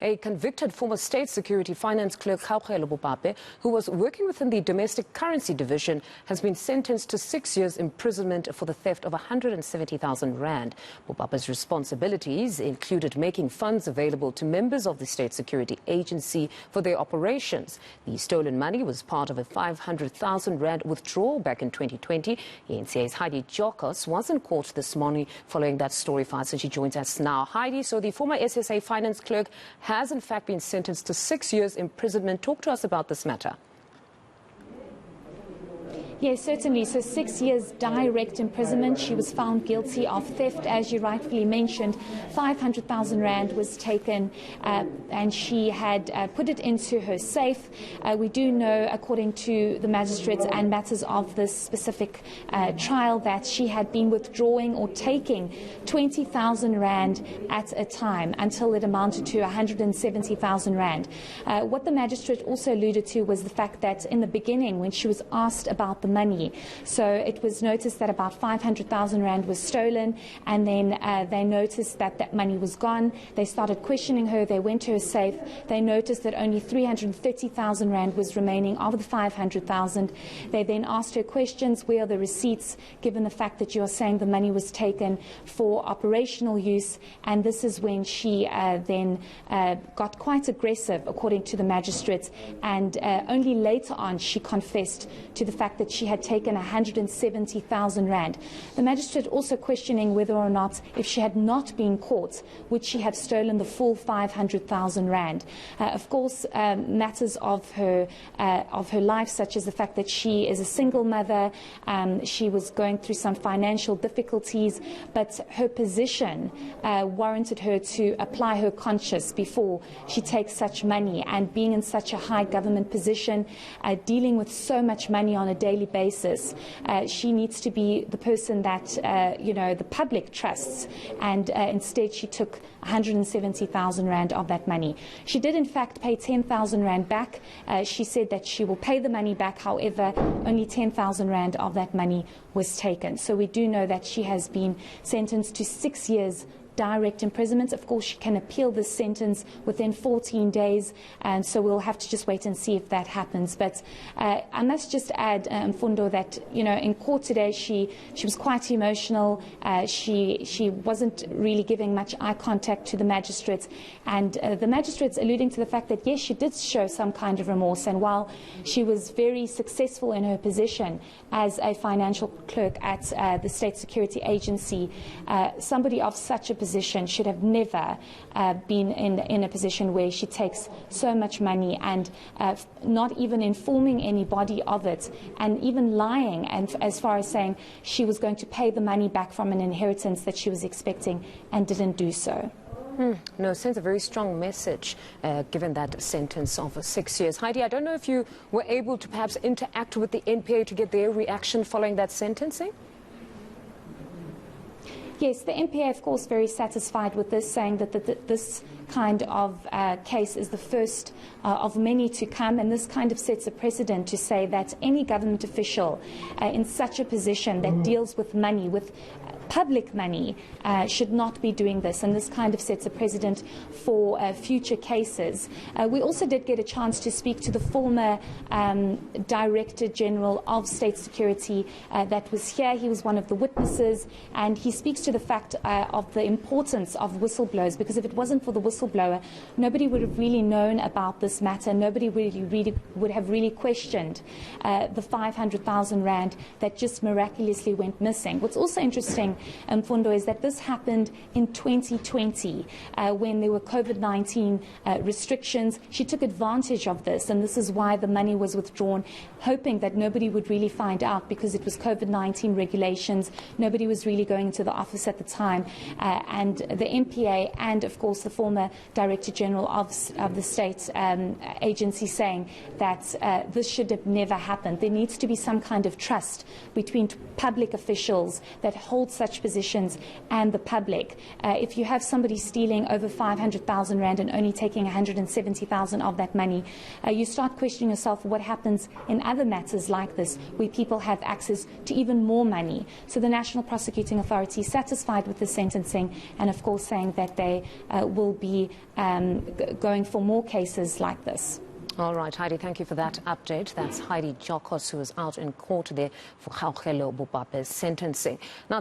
A convicted former state security finance clerk, Kgaogelo Bopape, who was working within the domestic currency division, has been sentenced to 6 years imprisonment for the theft of 170,000 rand. Bopape's responsibilities included making funds available to members of the state security agency for their operations. The stolen money was part of a 500,000 rand withdrawal back in 2020. eNCA's Heidi Giokos was in court this morning following that story fight, so she joins us now. Heidi, so the former SSA finance clerk has in fact been sentenced to 6 years imprisonment. Talk to us about this matter. Yes, certainly. So 6 years direct imprisonment. She was found guilty of theft, as you rightfully mentioned. 500,000 rand was taken and she had put it into her safe. We do know, according to the magistrates and matters of this specific trial, that she had been withdrawing or taking 20,000 rand at a time until it amounted to 170,000 rand. What the magistrate also alluded to was the fact that in the beginning, when she was asked about the money, so it was noticed that about 500,000 rand was stolen, and then they noticed that that money was gone. They started questioning her. They went to her safe. They noticed that only 330,000 rand was remaining of the 500,000. They then asked her questions: where are the receipts, given the fact that you are saying the money was taken for operational use? And this is when she then got quite aggressive, according to the magistrates, and only later on she confessed to the fact that she had taken 170,000 rand. The magistrate also questioning whether or not, if she had not been caught, would she have stolen the full 500,000 rand. Of course, matters of her life, such as the fact that she is a single mother, she was going through some financial difficulties, but her position warranted her to apply her conscience before she takes such money. And being in such a high government position, dealing with so much money on a daily basis, she needs to be the person that the public trusts, and instead she took 170,000 rand of that money. She did in fact pay 10,000 rand back. She said that she will pay the money back, however only 10,000 rand of that money was taken. So we do know that she has been sentenced to 6 years direct imprisonment. Of course, she can appeal this sentence within 14 days, and so we'll have to just wait and see if that happens. But I must just add, Mfundo, that in court today she was quite emotional. She wasn't really giving much eye contact to the magistrates, and the magistrates alluding to the fact that yes, she did show some kind of remorse, and while she was very successful in her position as a financial clerk at the State Security Agency, somebody of such a position should have never been in a position where she takes so much money and not even informing anybody of it, and even lying, and as far as saying she was going to pay the money back from an inheritance that she was expecting and didn't do so. No, sends a very strong message given that sentence of 6 years. Heidi, I don't know if you were able to perhaps interact with the NPA to get their reaction following that sentencing? Yes, the NPA, of course, very satisfied with this, saying that this kind of case is the first of many to come, and this kind of sets a precedent to say that any government official in such a position that deals with money, with public money, should not be doing this, and this kind of sets a precedent for future cases. We also did get a chance to speak to the former Director General of State Security that was here. He was one of the witnesses, and he speaks to the fact of the importance of whistleblowers, because if it wasn't for the whistleblower, nobody would have really known about this matter. Nobody would have really questioned the 500,000 rand that just miraculously went missing. What's also interesting, Mfundo, is that this happened in 2020 when there were COVID-19 restrictions. She took advantage of this, and this is why the money was withdrawn, hoping that nobody would really find out, because it was COVID-19 regulations. Nobody was really going into the office at the time, and the NPA and, of course, the former Director General of the state agency saying that this should have never happened. There needs to be some kind of trust between public officials that hold such positions and the public. If you have somebody stealing over 500,000 rand and only taking 170,000 of that money, you start questioning yourself what happens in other matters like this, where people have access to even more money. So the National Prosecuting Authority is satisfied with the sentencing, and of course saying that they will be be going for more cases like this. All right, Heidi, thank you for that update. That's Heidi Giokos, who is out in court there for Kgaogelo Bopape's sentencing. Now,